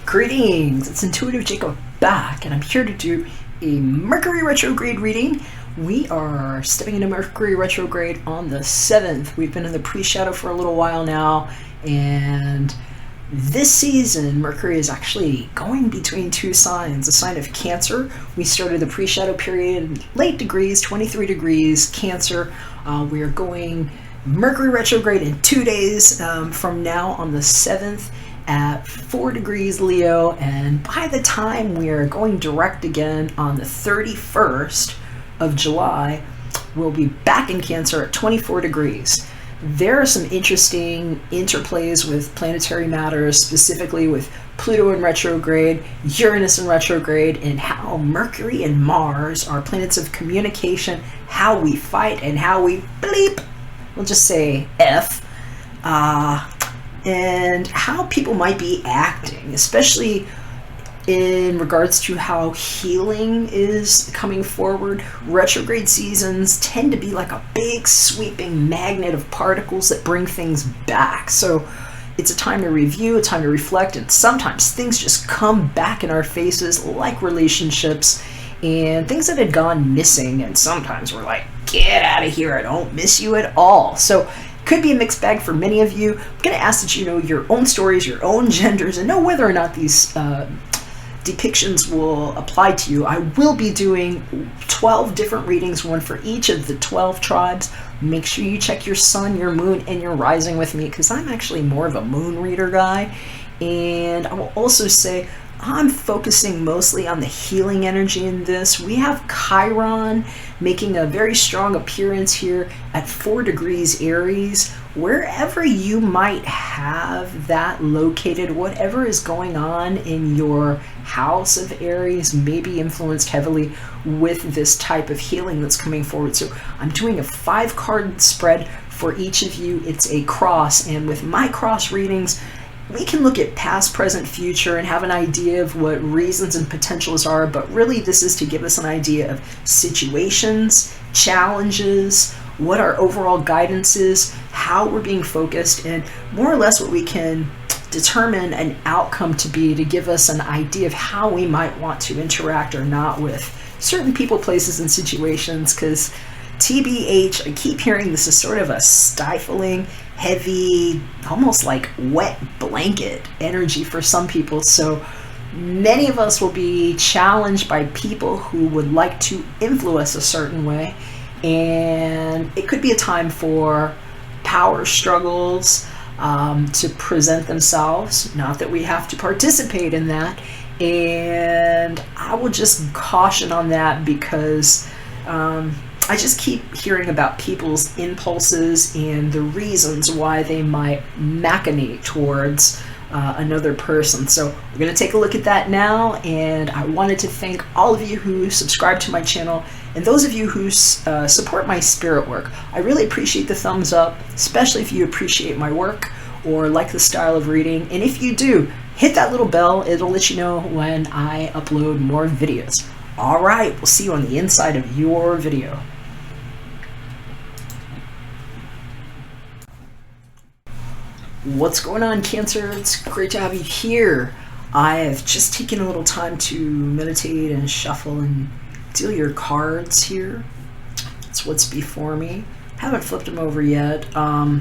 Greetings, it's Intuitive Jakob back, and I'm here to do a Mercury Retrograde reading. We are stepping into Mercury Retrograde on the 7th. We've been in the pre-shadow for a little while now, and this season, Mercury is actually going between two signs. The sign of Cancer, we started the pre-shadow period, late degrees, 23 degrees, Cancer. We are going Mercury Retrograde in 2 days from now on the 7th. At 4 degrees Leo, and by the time we are going direct again on the 31st of July, we'll be back in Cancer at 24 degrees. There are some interesting interplays with planetary matters, specifically with Pluto in retrograde, Uranus in retrograde, and how Mercury and Mars are planets of communication, how we fight and how we bleep, we'll just say F, and how people might be acting, especially in regards to how healing is coming forward. Retrograde seasons tend to be like a big sweeping magnet of particles that bring things back. So it's a time to review, a time to reflect, and sometimes things just come back in our faces, like relationships and things that had gone missing, and sometimes we're like, get out of here, I don't miss you at all. So could be a mixed bag for many of you. I'm going to ask that you know your own stories, your own genders, and know whether or not these depictions will apply to you. I will be doing 12 different readings, one for each of the 12 tribes. Make sure you check your sun, your moon, and your rising with me, because I'm actually more of a moon reader guy. And I will also say I'm focusing mostly on the healing energy in this. We have Chiron making a very strong appearance here at 4 degrees Aries. Wherever you might have that located, whatever is going on in your house of Aries may be influenced heavily with this type of healing that's coming forward. So I'm doing a 5-card spread for each of you. It's a cross, and with my cross readings, we can look at past, present, future, and have an idea of what reasons and potentials are, but really this is to give us an idea of situations, challenges, what our overall guidance is, how we're being focused, and more or less what we can determine an outcome to be, to give us an idea of how we might want to interact or not with certain people, places, and situations, because TBH, I keep hearing this is sort of a stifling, heavy, almost like wet blanket energy for some people. So many of us will be challenged by people who would like to influence a certain way, and it could be a time for power struggles to present themselves. Not that we have to participate in that, and I will just caution on that because I just keep hearing about people's impulses and the reasons why they might machinate towards another person. So we're going to take a look at that now, and I wanted to thank all of you who subscribe to my channel and those of you who support my spirit work. I really appreciate the thumbs up, especially if you appreciate my work or like the style of reading. And if you do, hit that little bell. It'll let you know when I upload more videos. All right, we'll see you on the inside of your video. What's going on, Cancer? It's great to have you here. I have just taken a little time to meditate and shuffle and deal your cards here. That's what's before me. Haven't flipped them over yet. I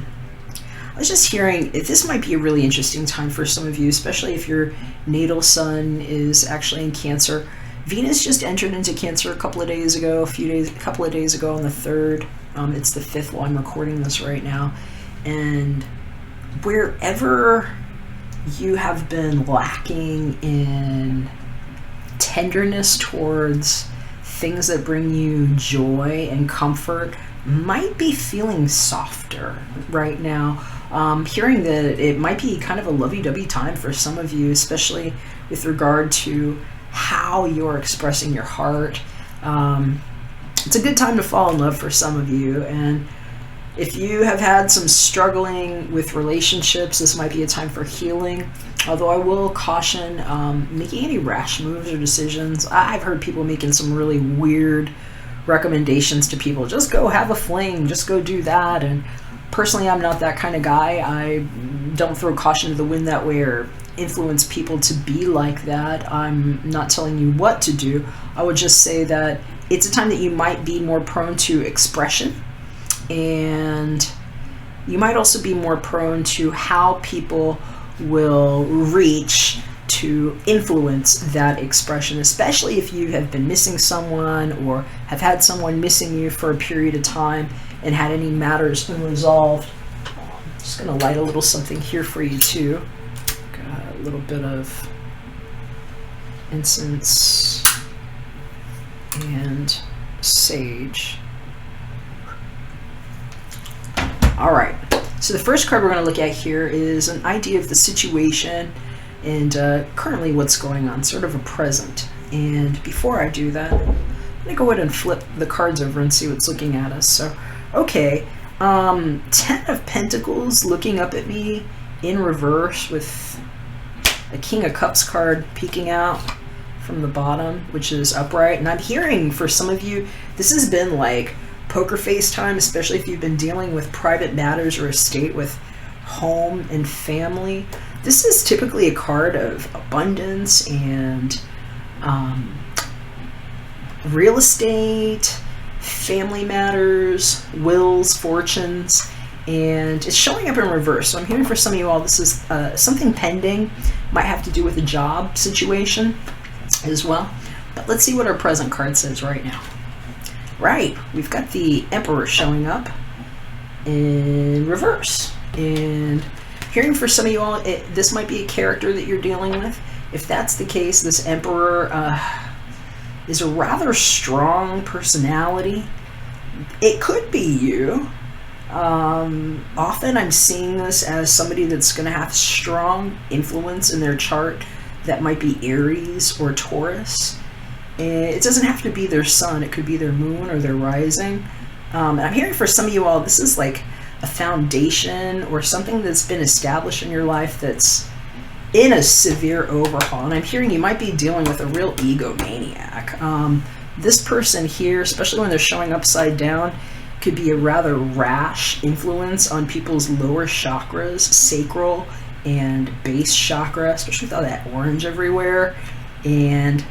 was just hearing this might be a really interesting time for some of you, especially if your natal sun is actually in Cancer. Venus just entered into Cancer a couple of days ago, a couple of days ago on the 3rd. It's the 5th while I'm recording this right now. And wherever you have been lacking in tenderness towards things that bring you joy and comfort, might be feeling softer right now. Hearing that it might be kind of a lovey-dovey time for some of you, especially with regard to how you're expressing your heart. It's a good time to fall in love for some of you, and if you have had some struggling with relationships, this might be a time for healing. Although I will caution making any rash moves or decisions. I've heard people making some really weird recommendations to people. Just go have a fling, just go do that. And personally, I'm not that kind of guy. I don't throw caution to the wind that way or influence people to be like that. I'm not telling you what to do. I would just say that it's a time that you might be more prone to expression, and you might also be more prone to how people will reach to influence that expression, especially if you have been missing someone or have had someone missing you for a period of time and had any matters unresolved. I'm just going to light a little something here for you too. Got a little bit of incense and sage. All right, so the first card we're going to look at here is an idea of the situation and currently what's going on, sort of a present. And before I do that, I'm going to go ahead and flip the cards over and see what's looking at us. So, okay, 10 of Pentacles looking up at me in reverse with a King of Cups card peeking out from the bottom, which is upright. And I'm hearing for some of you, this has been like poker face time, especially if you've been dealing with private matters or estate with home and family. This is typically a card of abundance and real estate, family matters, wills, fortunes, and it's showing up in reverse. So I'm hearing for some of you all, this is something pending, might have to do with a job situation as well. But let's see what our present card says right now. Right, we've got the Emperor showing up in reverse. And hearing for some of you all, this might be a character that you're dealing with. If that's the case, this Emperor is a rather strong personality. It could be you. Often I'm seeing this as somebody that's going to have strong influence in their chart that might be Aries or Taurus. It doesn't have to be their sun. It could be their moon or their rising. And I'm hearing for some of you all, this is like a foundation or something that's been established in your life that's in a severe overhaul. And I'm hearing you might be dealing with a real egomaniac. This person here, especially when they're showing upside down, could be a rather rash influence on people's lower chakras, sacral and base chakra, especially with all that orange everywhere. And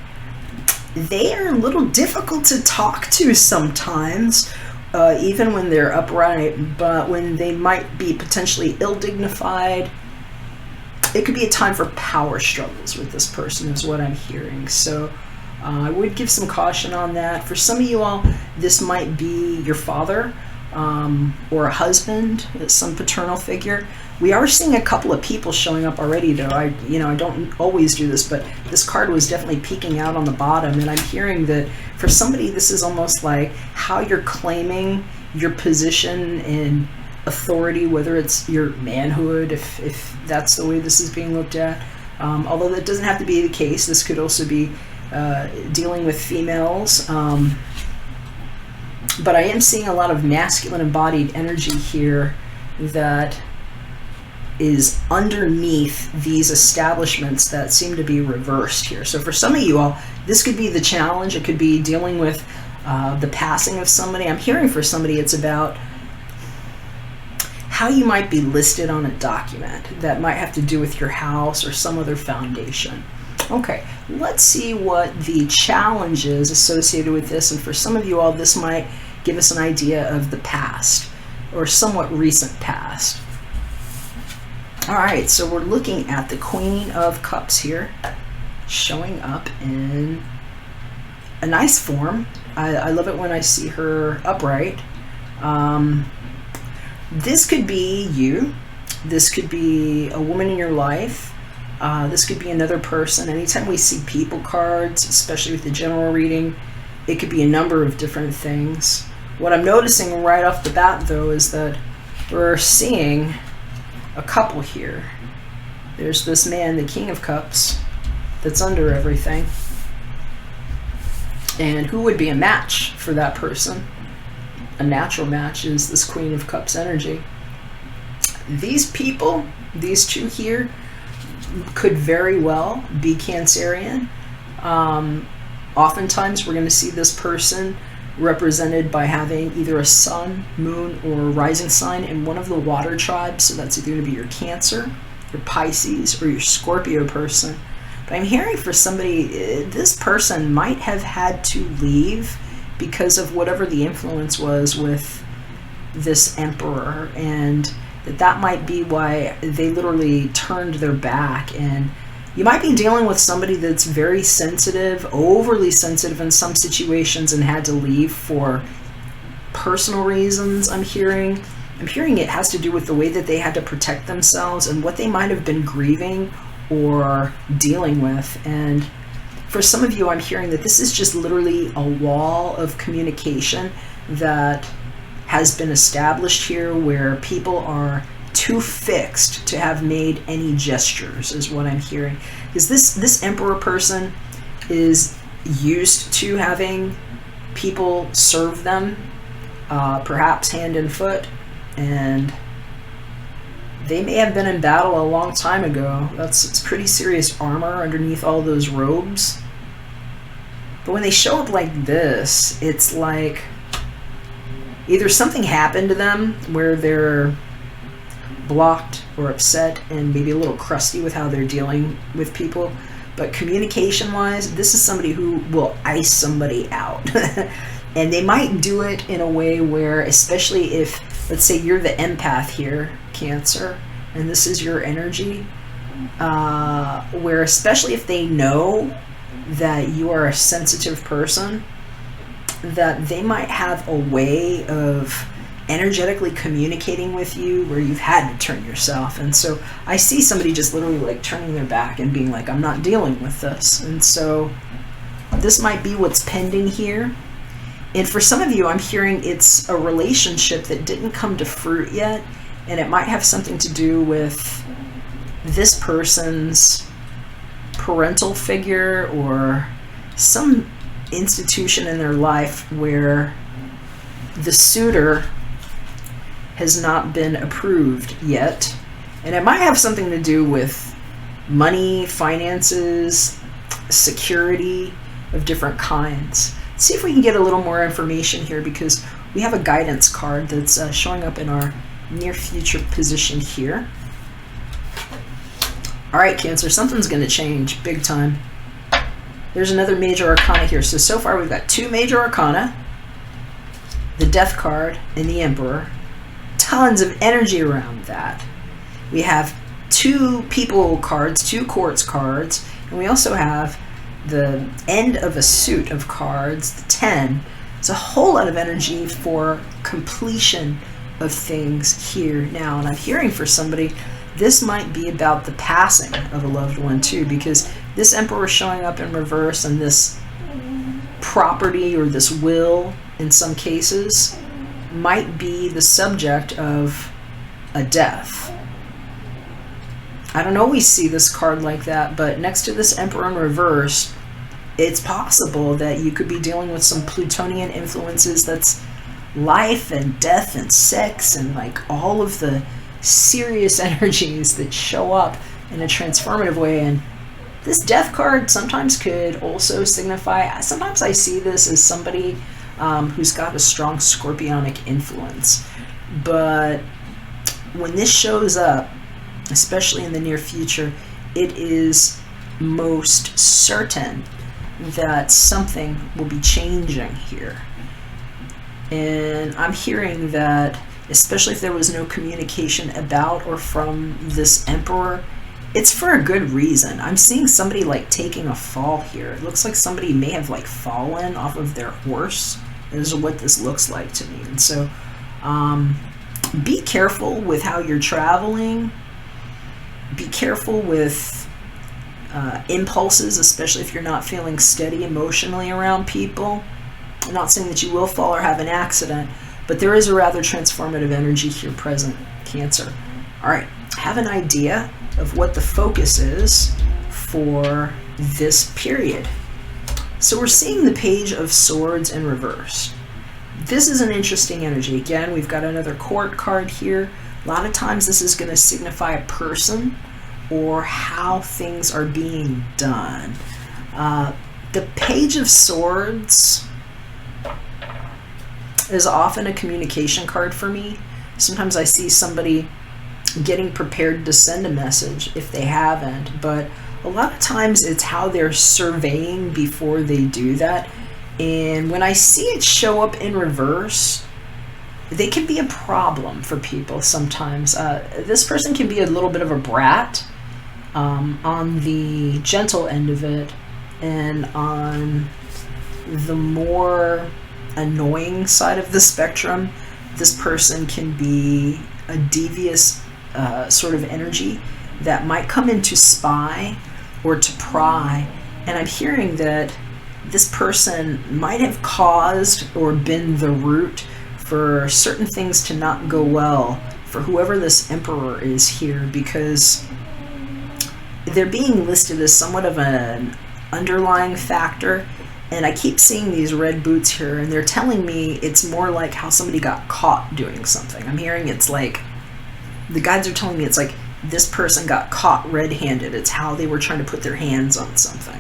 they are a little difficult to talk to sometimes, even when they're upright, but when they might be potentially ill-dignified, it could be a time for power struggles with this person is what I'm hearing. So I would give some caution on that. For some of you all, this might be your father or a husband, some paternal figure. We are seeing a couple of people showing up already, though. I don't always do this, but this card was definitely peeking out on the bottom, and I'm hearing that for somebody, this is almost like how you're claiming your position and authority, whether it's your manhood, if that's the way this is being looked at. Although that doesn't have to be the case. This could also be dealing with females. But I am seeing a lot of masculine embodied energy here that is underneath these establishments that seem to be reversed here. So for some of you all, this could be the challenge. It could be dealing with the passing of somebody. I'm hearing for somebody it's about how you might be listed on a document that might have to do with your house or some other foundation. Okay, let's see what the challenge is associated with this. And for some of you all, this might give us an idea of the past or somewhat recent past. All right, so we're looking at the Queen of Cups here, showing up in a nice form. I love it when I see her upright. This could be you. This could be a woman in your life. This could be another person. Anytime we see people cards, especially with the general reading, it could be a number of different things. What I'm noticing right off the bat, though, is that we're seeing a couple here. There's this man, the King of Cups, that's under everything. And who would be a match for that person? A natural match is this Queen of Cups energy. These people, these two here, could very well be Cancerian. Oftentimes we're going to see this person represented by having either a sun, moon, or rising sign in one of the water tribes. So that's either going to be your Cancer, your Pisces, or your Scorpio person. But I'm hearing for somebody, this person might have had to leave because of whatever the influence was with this emperor, and that might be why they literally turned their back. And you might be dealing with somebody that's very sensitive, overly sensitive in some situations, and had to leave for personal reasons. I'm hearing it has to do with the way that they had to protect themselves and what they might have been grieving or dealing with. And for some of you, I'm hearing that this is just literally a wall of communication that has been established here, where people are too fixed to have made any gestures, is what I'm hearing. Because this emperor person is used to having people serve them, perhaps hand and foot, and they may have been in battle a long time ago. It's pretty serious armor underneath all those robes. But when they show up like this, it's like either something happened to them where they're blocked or upset and maybe a little crusty with how they're dealing with people. But communication-wise, this is somebody who will ice somebody out. And they might do it in a way where, especially if, let's say you're the empath here, Cancer, and this is your energy, where especially if they know that you are a sensitive person, that they might have a way of energetically communicating with you where you've had to turn yourself. And so I see somebody just literally like turning their back and being like, I'm not dealing with this. And so this might be what's pending here. And for some of you, I'm hearing it's a relationship that didn't come to fruit yet, and it might have something to do with this person's parental figure or some institution in their life where the suitor has not been approved yet. And it might have something to do with money, finances, security of different kinds. Let's see if we can get a little more information here, because we have a guidance card that's showing up in our near future position here. All right, Cancer, something's going to change big time. There's another major arcana here. So far we've got two major arcana, the Death card and the Emperor. Tons of energy around that. We have two people cards, two quartz cards, and we also have the end of a suit of cards, the 10. It's a whole lot of energy for completion of things here now. And I'm hearing for somebody, this might be about the passing of a loved one too, because this Emperor showing up in reverse, and this property or this will in some cases might be the subject of a death. I don't always see this card like that, but next to this Emperor in reverse, it's possible that you could be dealing with some Plutonian influences. That's life and death and sex and like all of the serious energies that show up in a transformative way. And this Death card sometimes could also signify, sometimes I see this as somebody who's got a strong scorpionic influence. But when this shows up, especially in the near future, it is most certain that something will be changing here. And I'm hearing that, especially if there was no communication about or from this Emperor, it's for a good reason. I'm seeing somebody like taking a fall here. It looks like somebody may have like fallen off of their horse. This is what this looks like to me. And so be careful with how you're traveling. Be careful with impulses, especially if you're not feeling steady emotionally around people. I'm not saying that you will fall or have an accident, but there is a rather transformative energy here present, Cancer. All right, have an idea of what the focus is for this period. So we're seeing the Page of Swords in reverse. This is an interesting energy. Again, we've got another Court card here. A lot of times this is going to signify a person or how things are being done. The Page of Swords is often a communication card for me. Sometimes I see somebody getting prepared to send a message if they haven't, but a lot of times it's how they're surveying before they do that. And when I see it show up in reverse, they can be a problem for people sometimes. This person can be a little bit of a brat on the gentle end of it, and on the more annoying side of the spectrum, this person can be a devious sort of energy that might come in to spy or to pry. And I'm hearing that this person might have caused or been the root for certain things to not go well for whoever this emperor is here, because they're being listed as somewhat of an underlying factor. And I keep seeing these red boots here, and they're telling me it's more like how somebody got caught doing something. I'm hearing it's like, the guides are telling me it's like this person got caught red-handed. It's how they were trying to put their hands on something.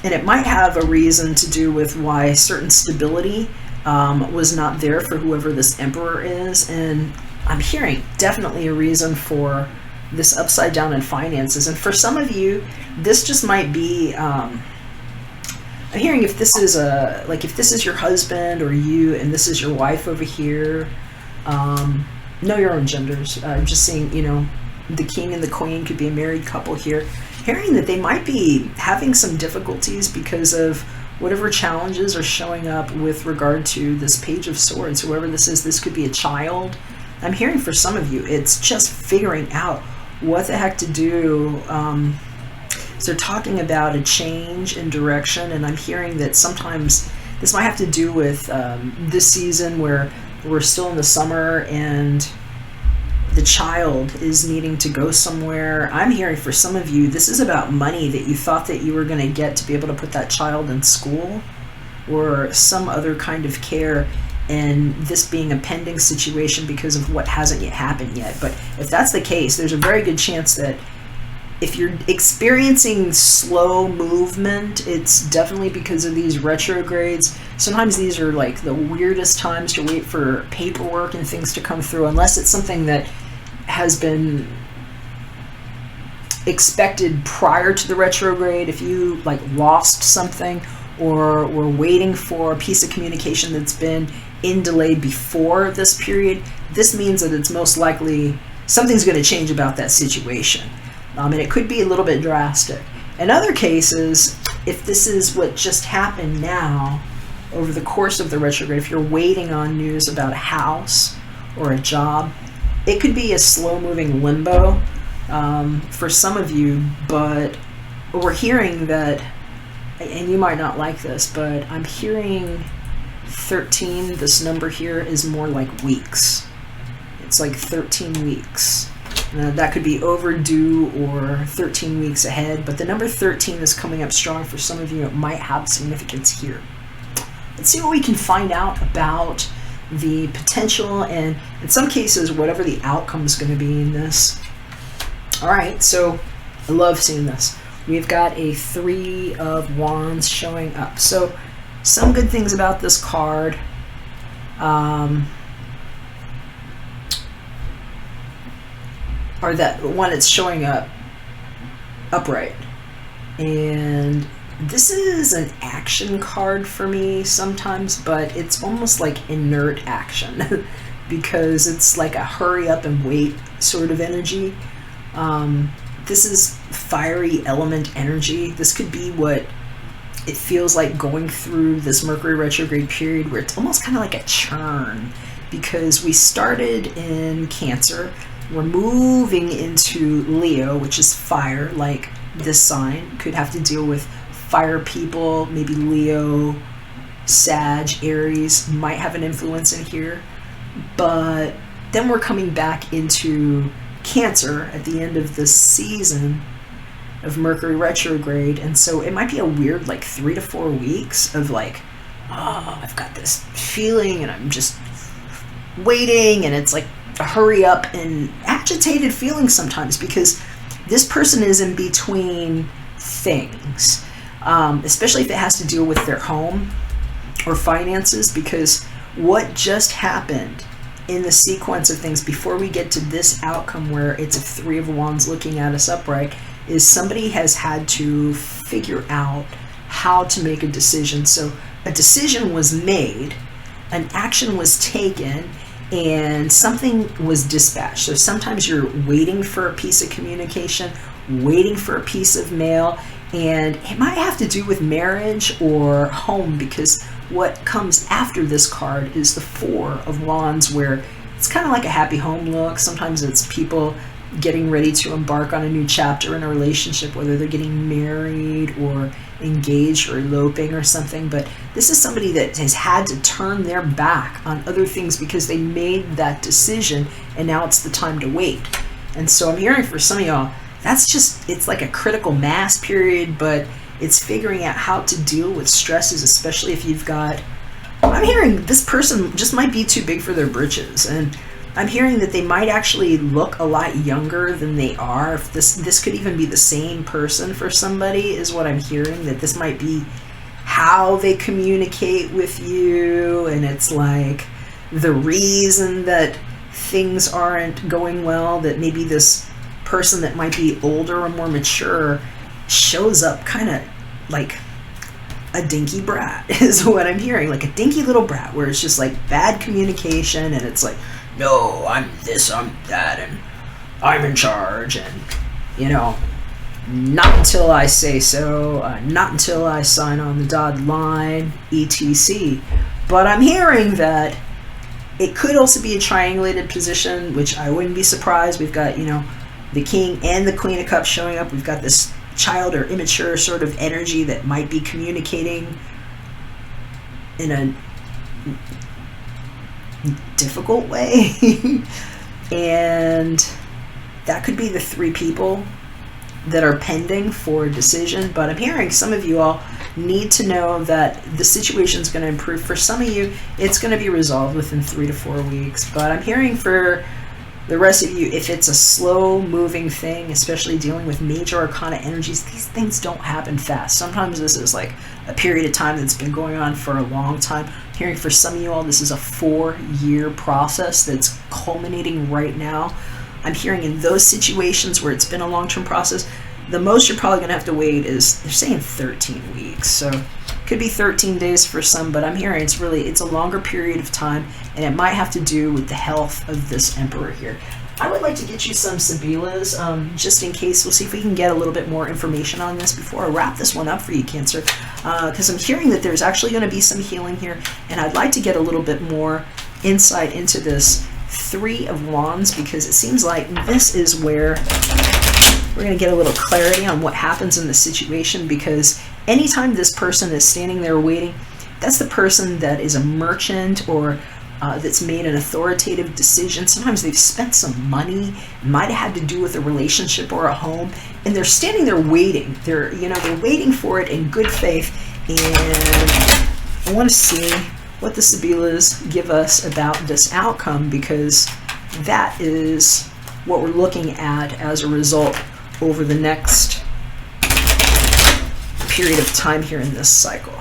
And it might have a reason to do with why certain stability was not there for whoever this emperor is. And I'm hearing definitely a reason for this upside down in finances. And for some of you, this just might be, I'm hearing if this is if this is your husband or you, and this is your wife over here, know your own genders. I'm just seeing, the king and the queen could be a married couple here. Hearing that they might be having some difficulties because of whatever challenges are showing up with regard to this Page of Swords. Whoever this is, this could be a child. I'm hearing for some of you, it's just figuring out what the heck to do. So they're talking about a change in direction, and I'm hearing that sometimes this might have to do with this season where we're still in the summer and the child is needing to go somewhere. I'm hearing for some of you, this is about money that you thought that you were going to get to be able to put that child in school or some other kind of care, and this being a pending situation because of what hasn't yet happened yet. But if that's the case, there's a very good chance that if you're experiencing slow movement, it's definitely because of these retrogrades. Sometimes these are like the weirdest times to wait for paperwork and things to come through, unless it's something that has been expected prior to the retrograde. If you lost something or were waiting for a piece of communication that's been in delay before this period, this means that it's most likely something's going to change about that situation. And it could be a little bit drastic. In other cases, if this is what just happened now, over the course of the retrograde, if you're waiting on news about a house or a job, it could be a slow-moving limbo for some of you. But we're hearing that, and you might not like this, but I'm hearing 13, this number here, is more like weeks. It's like 13 weeks. That could be overdue or 13 weeks ahead, but the number 13 is coming up strong for some of you. It might have significance here. Let's see what we can find out about the potential and, in some cases, whatever the outcome is going to be in this. All right, so I love seeing this. We've got a 3 of Wands showing up. So some good things about this card. Or that one, it's showing up upright. And this is an action card for me sometimes, but it's almost like inert action because it's like a hurry up and wait sort of energy. This is fiery element energy. This could be what it feels like going through this Mercury retrograde period, where it's almost kind of like a churn, because we started in Cancer. We're moving into Leo, which is fire, like this sign. Could have to deal with fire people, maybe Leo, Sag, Aries might have an influence in here. But then we're coming back into Cancer at the end of the season of Mercury retrograde. And so it might be a weird 3 to 4 weeks of I've got this feeling and I'm just waiting, and it's like a hurry up and agitated feeling sometimes because this person is in between things, especially if it has to deal with their home or finances, because what just happened in the sequence of things before we get to this outcome where it's a Three of Wands looking at us upright is somebody has had to figure out how to make a decision. So a decision was made, an action was taken, and something was dispatched. So sometimes you're waiting for a piece of communication, waiting for a piece of mail, and it might have to do with marriage or home, because what comes after this card is the Four of Wands, where it's kind of like a happy home look. Sometimes it's people getting ready to embark on a new chapter in a relationship, whether they're getting married or engaged or eloping or something. But this is somebody that has had to turn their back on other things because they made that decision, and now it's the time to wait. And so I'm hearing for some of y'all, it's like a critical mass period, but it's figuring out how to deal with stresses, especially if you've got, I'm hearing this person just might be too big for their britches, and I'm hearing that they might actually look a lot younger than they are. If this could even be the same person for somebody, is what I'm hearing, that this might be how they communicate with you, and it's like the reason that things aren't going well, that maybe this person that might be older or more mature shows up kind of like a dinky brat, is what I'm hearing, like a dinky little brat, where it's just like bad communication, and it's like, no, I'm this, I'm that, and I'm in charge, and not until I say so, not until I sign on the dotted line, etc. But I'm hearing that it could also be a triangulated position, which I wouldn't be surprised. We've got, the King and the Queen of Cups showing up. We've got this child or immature sort of energy that might be communicating in a difficult way. And that could be the three people that are pending for a decision. But I'm hearing some of you all need to know that the situation is going to improve. For some of you, it's going to be resolved within 3 to 4 weeks. But I'm hearing for the rest of you, if it's a slow moving thing, especially dealing with major arcana energies, these things don't happen fast. Sometimes this is like a period of time that's been going on for a long time. I'm hearing for some of you all, this is a 4-year process that's culminating right now. I'm hearing in those situations where it's been a long-term process, the most you're probably going to have to wait is, they're saying 13 weeks. So it could be 13 days for some, but I'm hearing it's a longer period of time, and it might have to do with the health of this emperor here. I would like to get you some Sibilas, just in case. We'll see if we can get a little bit more information on this before I wrap this one up for you, Cancer, because I'm hearing that there's actually going to be some healing here, and I'd like to get a little bit more insight into this Three of Wands, because it seems like this is where we're going to get a little clarity on what happens in the situation, because anytime this person is standing there waiting, that's the person that is a merchant or that's made an authoritative decision. Sometimes they've spent some money, it might have had to do with a relationship or a home, and they're standing there waiting. They're waiting for it in good faith, and I want to see what the Sibilas give us about this outcome, because that is what we're looking at as a result over the next period of time here in this cycle.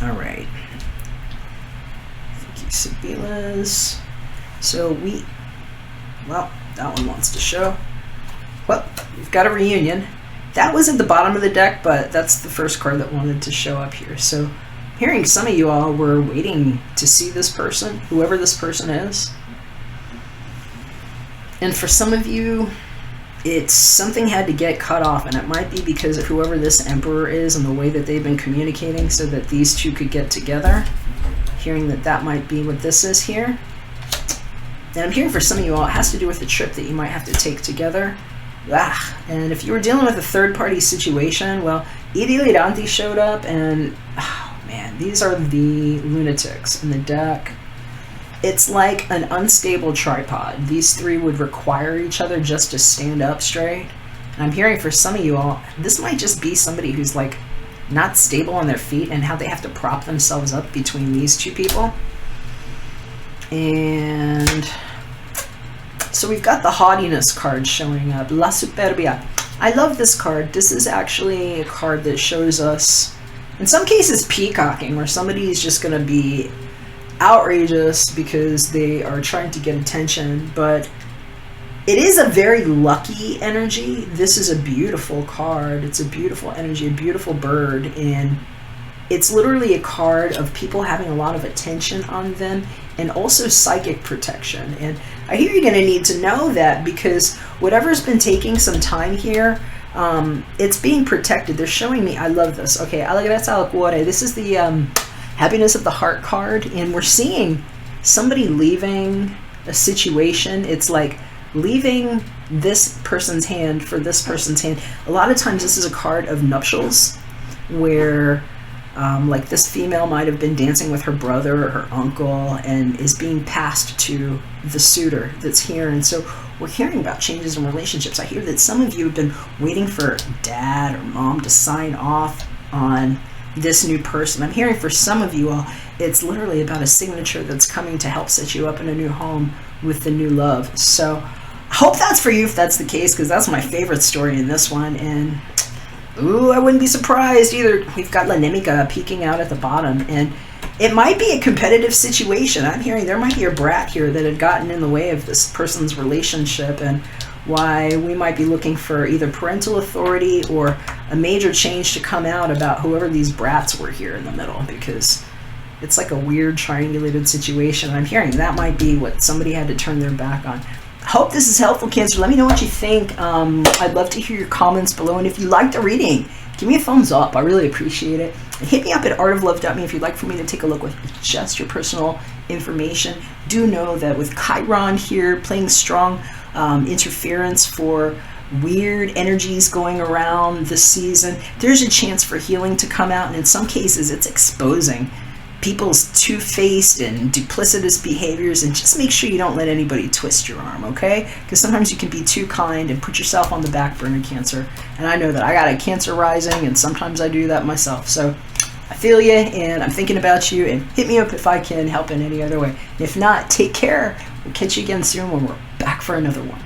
All right. Thank you, Sibilas. So that one wants to show. Well, we've got a reunion. That was at the bottom of the deck, but that's the first card that wanted to show up here. So hearing some of you all were waiting to see this person, whoever this person is. And for some of you, it's something had to get cut off, and it might be because of whoever this emperor is and the way that they've been communicating so that these two could get together. Hearing that might be what this is here. And I'm hearing for some of you all, it has to do with the trip that you might have to take together. And if you were dealing with a third-party situation, well, Iliranti showed up, and man, these are the lunatics in the deck. It's like an unstable tripod. These three would require each other just to stand up straight. And I'm hearing for some of you all, this might just be somebody who's like not stable on their feet and how they have to prop themselves up between these two people. And so we've got the haughtiness card showing up, La Superbia. I love this card. This is actually a card that shows us in some cases peacocking, where somebody is just going to be outrageous because they are trying to get attention, but it is a very lucky energy. This is a beautiful card. It's a beautiful energy, a beautiful bird, and it's literally a card of people having a lot of attention on them and also psychic protection. And I hear you're going to need to know that, because whatever's been taking some time here, it's being protected. They're showing me, I love this. Okay, Alegría al Cuore. This is the Happiness of the Heart card, and we're seeing somebody leaving a situation. It's like leaving this person's hand for this person's hand. A lot of times this is a card of nuptials, where like this female might have been dancing with her brother or her uncle and is being passed to the suitor that's here. And so we're hearing about changes in relationships. I hear that some of you have been waiting for dad or mom to sign off on this new person. I'm hearing for some of you all, it's literally about a signature that's coming to help set you up in a new home with the new love. So I hope that's for you if that's the case, because that's my favorite story in this one. And ooh, I wouldn't be surprised either. We've got La Nemica peeking out at the bottom, and it might be a competitive situation. I'm hearing there might be a brat here that had gotten in the way of this person's relationship, and why we might be looking for either parental authority or a major change to come out about whoever these brats were here in the middle, because it's like a weird triangulated situation. I'm hearing that might be what somebody had to turn their back on. Hope this is helpful, Cancer. Let me know what you think. I'd love to hear your comments below, and if you liked the reading, give me a thumbs up. I really appreciate it. And hit me up at artoflove.me if you'd like for me to take a look with just your personal information. Do know that with Chiron here playing strong interference for weird energies going around this season, there's a chance for healing to come out, and in some cases it's exposing people's two-faced and duplicitous behaviors. And just make sure you don't let anybody twist your arm, okay? Because sometimes you can be too kind and put yourself on the back burner, Cancer. And I know that I got a Cancer rising, and sometimes I do that myself. So I feel you, and I'm thinking about you, and hit me up if I can help in any other way. If not, take care. We'll catch you again soon when we're back for another one.